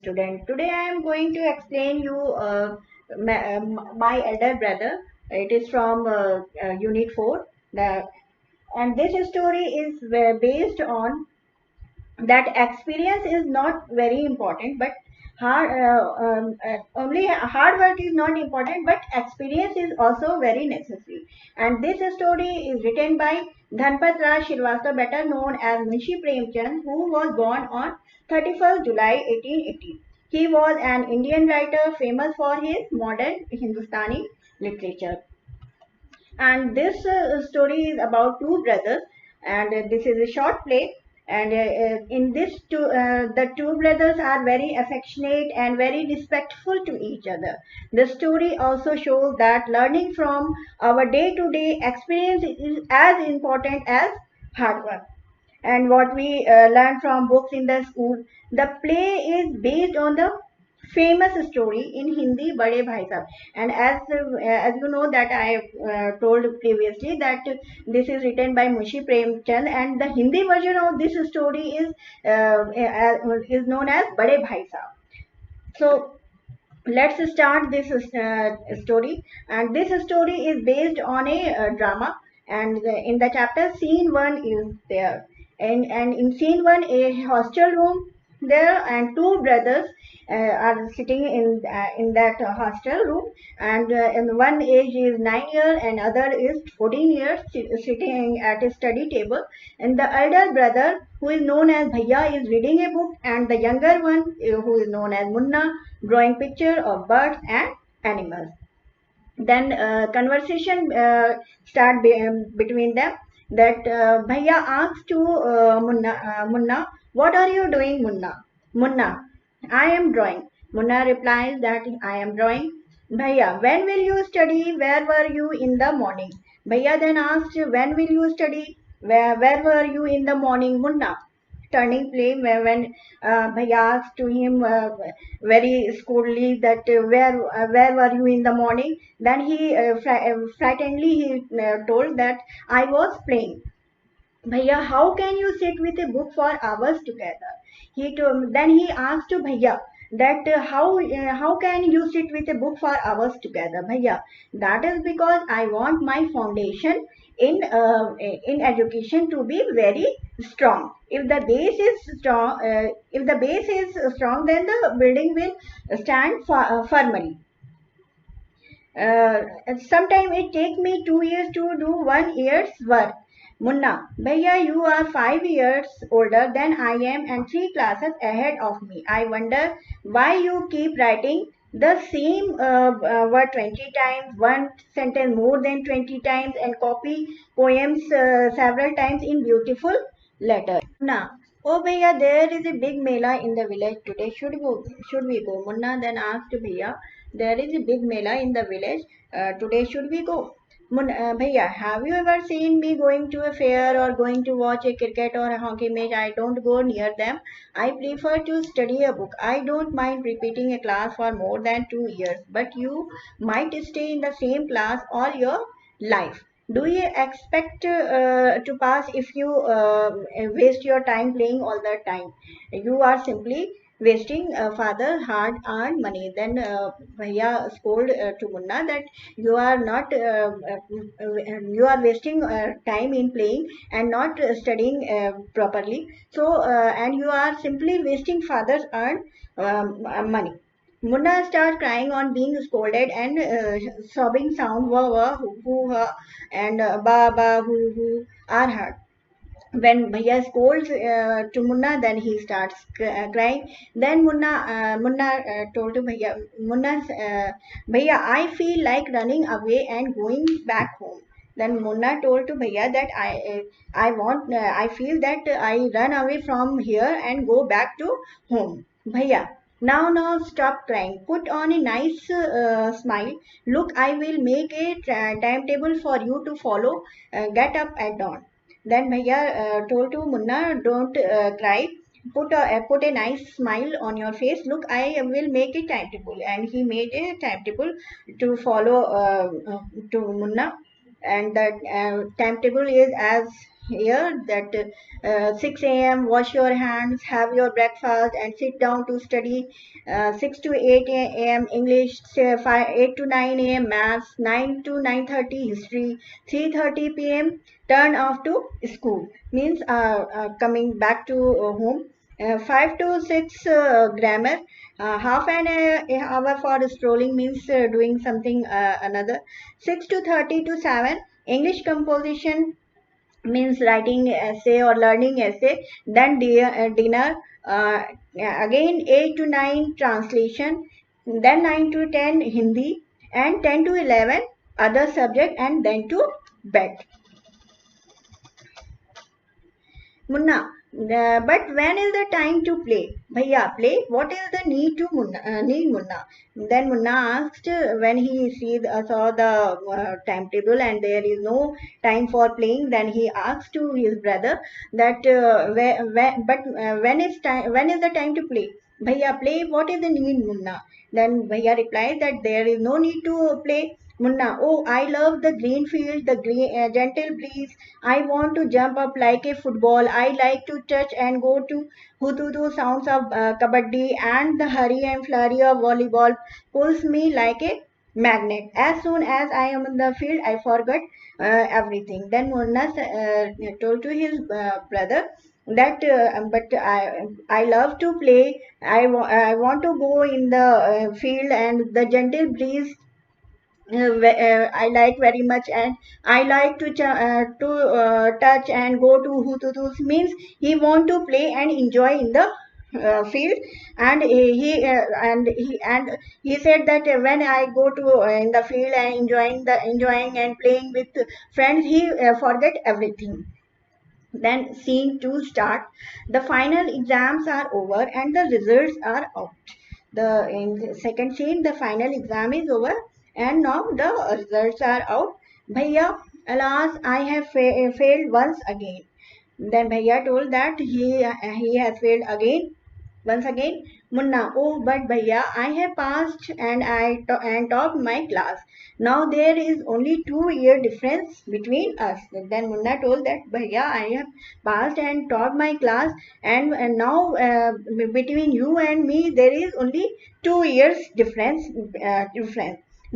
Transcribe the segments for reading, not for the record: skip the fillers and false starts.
Student. Today I am going to explain you my elder brother. It is from Unit 4. And this story is based on that experience is not very important, but only hard work is not important, but experience is also very necessary. And this story is written by Dhanpat Raj Srivastava, better known as Munshi Premchand, who was born on 31st July 1880. He was an Indian writer famous for his modern Hindustani literature. And this story is about two brothers, and this is a short play. And in this the two brothers are very affectionate and very respectful to each other. The story also shows that learning from our day to day experience is as important as hard work. And what we learn from books in the school, the play is based on the famous story in Hindi, Bade Bhai Sahab. And as you know that I told previously that this is written by Munshi Premchand, and the Hindi version of this story is known as Bade Bhai Sahab. So let's start this story. And this story is based on a drama. And in the chapter, scene 1 is there. And in scene 1, a hostel room there, and two brothers are sitting in that hostel room. And one age is 9 years and other is 14 years, sitting at a study table. And the elder brother, who is known as Bhaiya, is reading a book, and the younger one, who is known as Munna, drawing picture of birds and animals. Then conversation between them. That Bhaiya asks to Munna, what are you doing, Munna, I am drawing. Munna replies that I am drawing. Bhaiya, when will you study? Where were you in the morning? Bhaiya then asked, when will you study? Where were you in the morning, Munna? Turning flame, when Bhaiya asked to him very scoldly that where were you in the morning, then he frightenedly he told that I was playing. Bhaiya, how can you sit with a book for hours together? Then he asked to Bhaiya that how can you sit with a book for hours together, Bhaiya? That is because I want my foundation in education to be very strong. If the base is strong, then the building will stand firmly. Sometime it take me 2 years to do 1 year's work. Munna, Bhaiya, you are 5 years older than I am and three classes ahead of me. I wonder why you keep writing the same word 20 times, one sentence more than 20 times, and copy poems several times in beautiful letters. Munna, oh Bhaiya, there is a big mela in the village today. Should we go? Munna then asked Bhaiya, there is a big mela in the village. Today should we go? Bhaiya, have you ever seen me going to a fair or going to watch a cricket or a hockey match? I don't go near them. I prefer to study a book. I don't mind repeating a class for more than 2 years, but you might stay in the same class all your life. Do you expect to pass if you waste your time playing all the time? You are simply wasting father hard earned money. Then Bhaiya scold to Munna that you are not you are wasting time in playing and not studying properly. So and you are simply wasting father's earned money. Munna starts crying on being scolded, and sobbing sound wah wah hoo ha and ba ba hoo are heard. When Bhaiya scolds to Munna, then he starts crying. Then Munna told to Bhaiya, Bhaiya, I feel like running away and going back home. Then Munna told to Bhaiya that I feel that I run away from here and go back to home. Bhaiya, now stop crying. Put on a nice smile. Look, I will make a timetable for you to follow. Get up at dawn. Then Bhaiya told to Munna, don't cry. Put a nice smile on your face. Look, I will make a timetable. And he made a timetable to follow to Munna. And that timetable is as here that 6 a.m. wash your hands, have your breakfast, and sit down to study. 6 to 8 a.m. English, 8 to 9 a.m. maths, 9 to 9:30 history, 3:30 p.m. turn off to school means coming back to home. 5 to 6 grammar, half an hour for strolling means doing something another. 6 to 30 to 7 English composition means writing essay or learning essay. Then dinner, again 8 to 9 translation, then 9 to 10 Hindi, and 10 to 11 other subject, and then to bed. Munna, but when is the time to play? Bhaiya, play. What is the need to need Munna? Then Munna asked when he saw the timetable and there is no time for playing. Then he asked to his brother that when is time? When is the time to play? Bhaiya, play. What is the need, Munna? Then Bhaiya replied that there is no need to play. Munna, oh, I love the green field, the gentle breeze. I want to jump up like a football. I like to touch and go to hututu sounds of kabaddi, and the hurry and flurry of volleyball pulls me like a magnet. As soon as I am in the field, I forget everything. Then Munna told to his brother that but I love to play. I want to go in the field, and the gentle breeze I like very much, and I like to touch and go to hututus means he want to play and enjoy in the field. And he said that when I go to in the field and enjoying and playing with friends, he forget everything. Then scene 2 start. The final exams are over and the results are out. The in the second scene, the final exam is over and now the results are out. Bhaiya, alas, I have failed once again. Then Bhaiya told that he has failed again. Once again, Munna, oh, but Bhaiya, I have passed and and topped my class. Now there is only 2 year difference between us. Then Munna told that Bhaiya, I have passed and topped my class, and now between you and me there is only 2 years difference.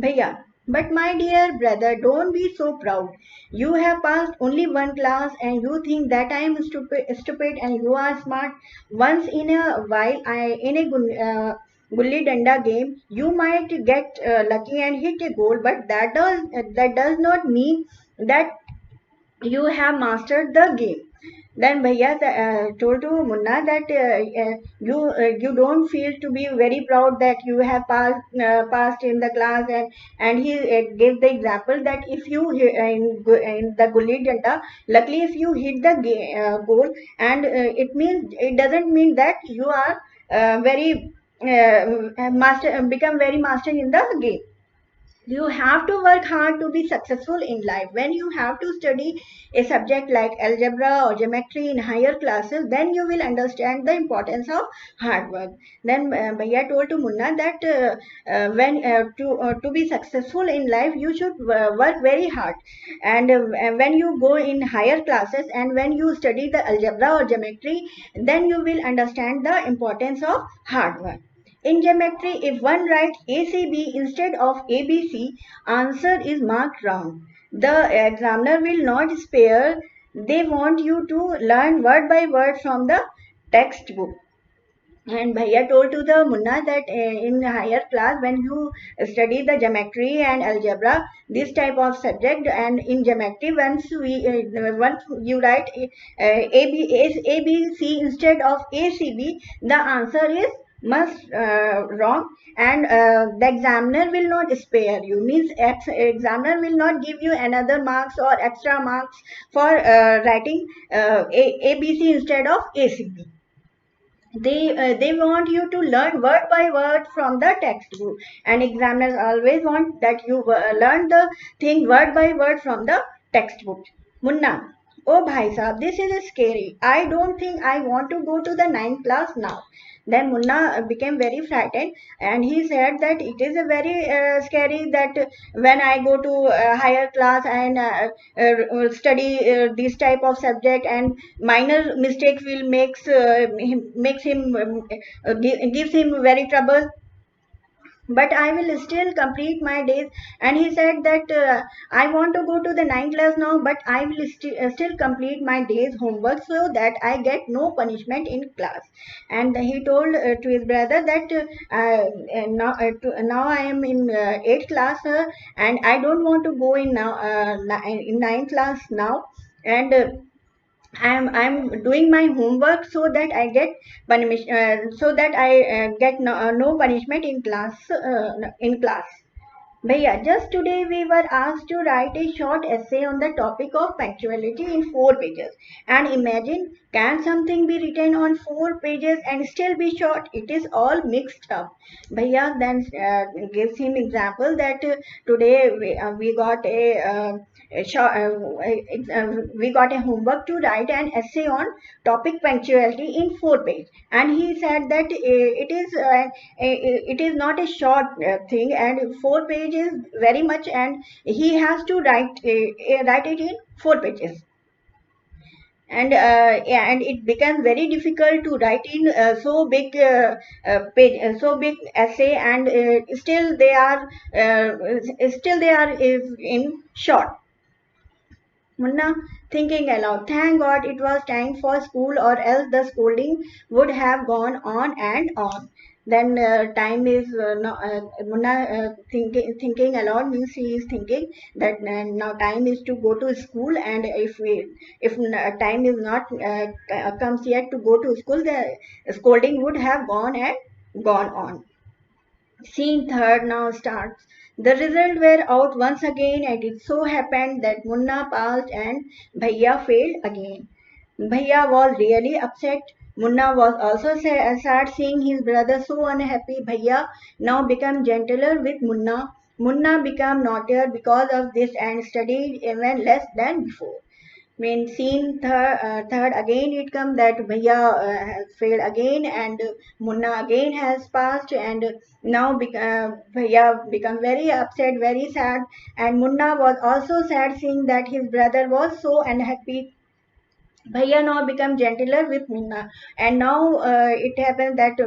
Bhaiya, but my dear brother, don't be so proud. You have passed only one class and you think that I am stupid and you are smart. Once in a while, in a gulli danda game, you might get lucky and hit a goal, but that does not mean that you have mastered the game. Then Bhaiya told to Munna that you don't feel to be very proud that you have passed in the class, and he gave the example that if you in the gulli danta, luckily if you hit the goal, and it doesn't mean that you are very master become very master in the game. You have to work hard to be successful in life. When you have to study a subject like algebra or geometry in higher classes, then you will understand the importance of hard work. Then Bhaiya told to Munna that when to be successful in life, you should work very hard. And when you go in higher classes and when you study the algebra or geometry, then you will understand the importance of hard work. In geometry, if one writes ACB instead of ABC, answer is marked wrong. The examiner will not spare. They want you to learn word by word from the textbook. And Bhaiya told to the Munna that in higher class, when you study the geometry and algebra, this type of subject, and in geometry, once you write ABC instead of ACB, the answer is must wrong, and the examiner will not spare you. Means examiner will not give you another marks or extra marks for writing ABC instead of ACB. They want you to learn word by word from the textbook, and examiners always want that you learn the thing word by word from the textbook. Munna, oh bhai sahab, this is scary. I don't think I want to go to the ninth class now. Then Munna became very frightened, and he said that it is a very scary that when I go to higher class and study this type of subject, and minor mistake will makes him gives him very trouble, but I will still complete my days. And he said that I want to go to the ninth class now, but I will still complete my days homework so that I get no punishment in class. And he told to his brother that now I am in eighth class, and I don't want to go in now in ninth class now, and I'm doing my homework so that I get punishment, so that I get no punishment in class. Bhaiya, just today we were asked to write a short essay on the topic of punctuality in 4 pages. And imagine, can something be written on 4 pages and still be short? It is all mixed up. Bhaiya then gives him example that today we got a short, we got a homework to write an essay on topic punctuality in 4 pages, and he said that it is not a short thing, and 4 pages very much, and he has to write it in 4 pages. And yeah, and it becomes very difficult to write in so big essay, and still they are in short. Munna, thinking aloud, thank God it was time for school, or else the scolding would have gone on and on. Then time is no, Munna thinking aloud means he is thinking that now time is to go to school, and if time is not comes yet to go to school, the scolding would have gone and gone on. Scene third now starts. The results were out once again, and it so happened that Munna passed and Bhaiya failed again. Bhaiya was really upset. Munna was also sad seeing his brother so unhappy. Bhaiya now became gentler with Munna. Munna became naughtier because of this and studied even less than before. When scene third again it come that Bhaiya has failed again, and Munna again has passed, and now Bhaiya become very upset, very sad, and Munna was also sad seeing that his brother was so unhappy. Bhaiya now become gentler with Munna, and now it happens that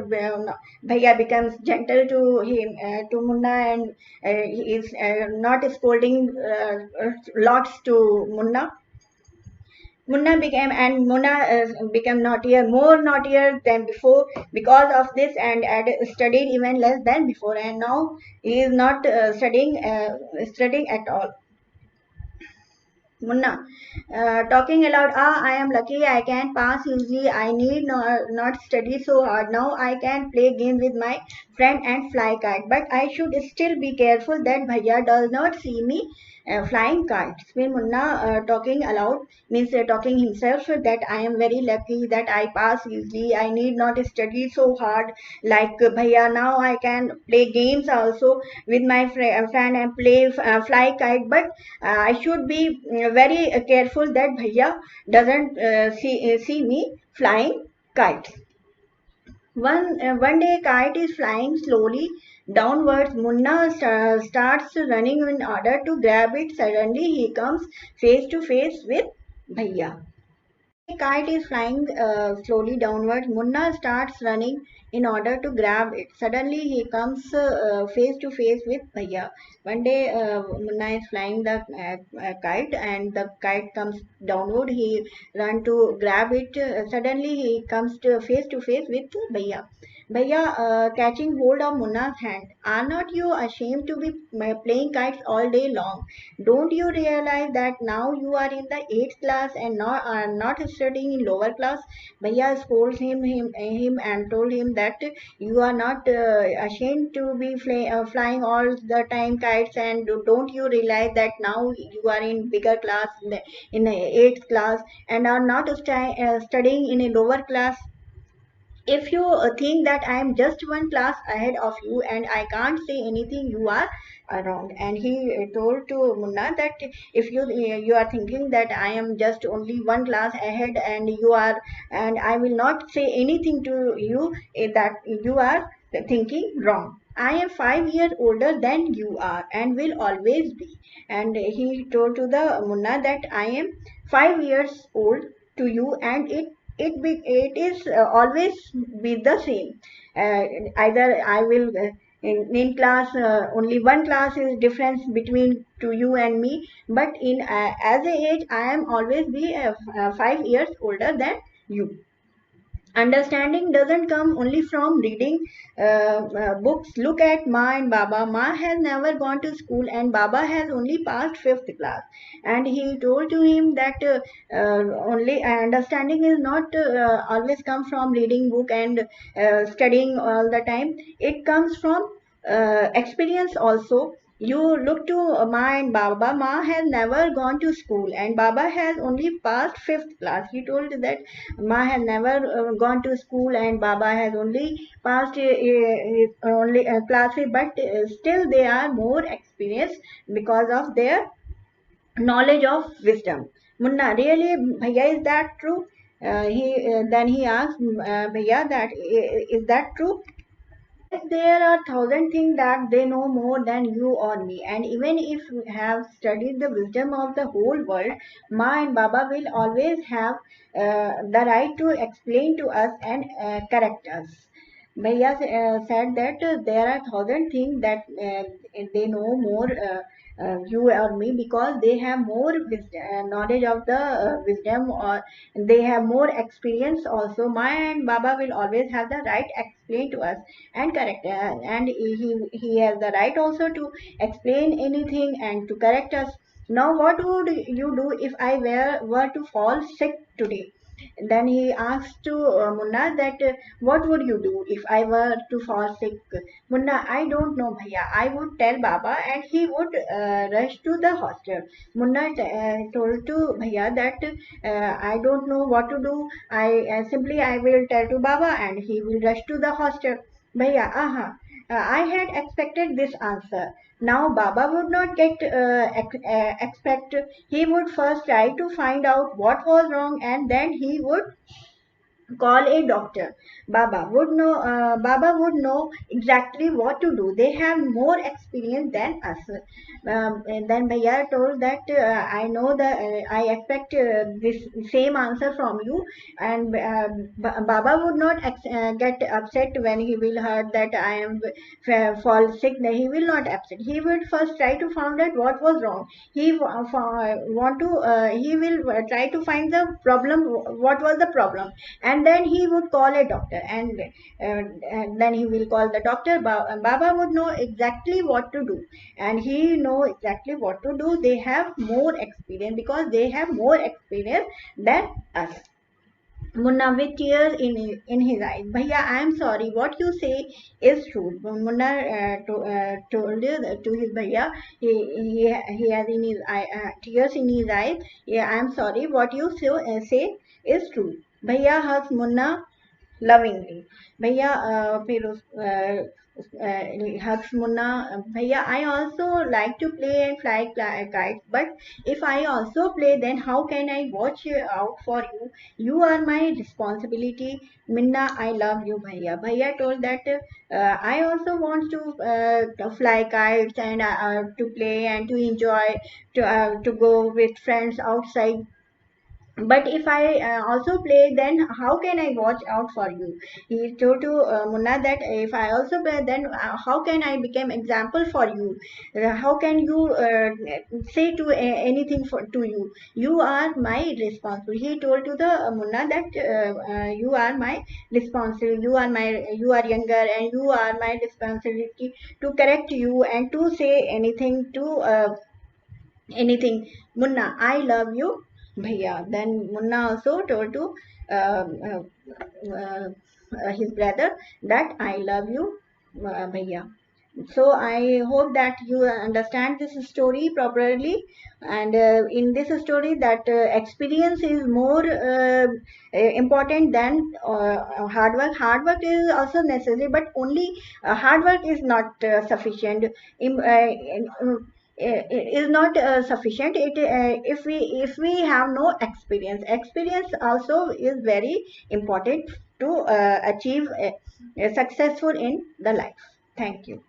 Bhaiya becomes gentle to him, to Munna, and he is not scolding lots to Munna. Munna became naughtier, more naughtier than before because of this, and had studied even less than before. And now he is not studying at all. Munna, talking aloud, I am lucky I can pass easily. I need not study so hard. Now I can play games with my friend and fly kite. But I should still be careful that Bhaiya does not see me flying kites. When Munna talking aloud means talking himself that I am very lucky that I pass easily. I need not study so hard like Bhaiya. Now I can play games also with my friend and play fly kite. But I should be very careful that Bhaiya doesn't see me flying kites. One day, kite is flying slowly downwards. Munna starts running in order to grab it. Suddenly, he comes face to face with Bhaiya. A kite is flying slowly downwards. Munna starts running in order to grab it. Suddenly, he comes face to face with Bhaiya. One day, Munna is flying the kite, and the kite comes downward. He run to grab it. Suddenly, he comes to face with Bhaiya. Bhaiya catching hold of Munna's hand. Are not you ashamed to be playing kites all day long? Don't you realize that now you are in the eighth class and not studying in lower class? Bhaiya scolds him and told him that you are not ashamed to be flying all the time kites, and don't you realize that now you are in bigger class, in the eighth class, and are not studying in a lower class? If you think that I am just one class ahead of you and I can't say anything, you are wrong. And he told to Munna that if you are thinking that I am just only one class ahead and you are, and I will not say anything to you, that you are thinking wrong. I am 5 years older than you are and will always be. And he told to the Munna that I am 5 years old to you, and it is always be the same. uh, Either I will in class, only one class is difference between to you and me, but in as a age I am always be 5 years older than you. Understanding doesn't come only from reading books. Look at Ma and Baba. Ma has never gone to school and Baba has only passed fifth class. And he told to him that only understanding is not always come from reading book and studying all the time. It comes from experience also. You look to Ma and Baba. Ma has never gone to school and Baba has only passed fifth class. He told that Ma has never gone to school and Baba has only passed only class 5, but still they are more experienced because of their knowledge of wisdom. Munna, really, Bhaiya, is that true? He Then he asked Bhaiya that is that true? Yes, there are thousand things that they know more than you or me, and even if you have studied the wisdom of the whole world, Ma and Baba will always have the right to explain to us and correct us. Bhaiya said that there are thousand things that they know more you or me, because they have more knowledge of the wisdom, or they have more experience also. Ma and Baba will always have the right explain to us and correct, and he has the right also to explain anything and to correct us. Now what would you do if I were to fall sick today? Then he asked to Munna that what would you do if I were to fall sick? Munna, I don't know, Bhaiya. I would tell Baba and he would rush to the hospital. Munna told to Bhaiya that I don't know what to do. Simply I will tell to Baba and he will rush to the hospital. Bhaiya, I had expected this answer. Now Baba would not get expect. He would first try to find out what was wrong and then he would call a doctor. Baba would know exactly what to do. They have more experience than us. And then Bhaiya told that I know that I expect this same answer from you, and Baba would not get upset when he will heard that I am fall sick. He will not upset. He will first try to find out what was wrong. He will try to find the problem, what was the problem, and then he would call a doctor, and then he will call the doctor. Baba would know exactly what to do, and he know exactly what to do. They have more experience because they have more experience than us. Munna with tears in his eyes. Bhaiya, I am sorry. What you say is true. Munna told to his Bhaiya, he has in his tears in his eyes. Yeah, I am sorry. What you say is true. Bhaiya hugs Munna lovingly. भैया फिर उस hugs Munna. भैया, I also like to play and fly kites, but if I also play, then how can I watch out for you? You are my responsibility. Minna, I love you. Bhaiya told that I also want to fly kites and to play and to enjoy, to go with friends outside. But if I also play, then how can I watch out for you? He told to Munna that if I also play, then how can I become example for you? How can you say to anything to you? You are my responsibility. He told to the Munna that you are my responsibility. You are younger and you are my responsibility to correct you and to say anything. Munna, I love you, Bhaiya. Then Munna also told to um, his brother that I love you, Bhaiya. So I hope that you understand this story properly, and in this story that experience is more important than hard work. Hard work is also necessary, but only hard work is not sufficient. Is not sufficient. If we have no experience, experience also is very important to achieve successful in the life. Thank you.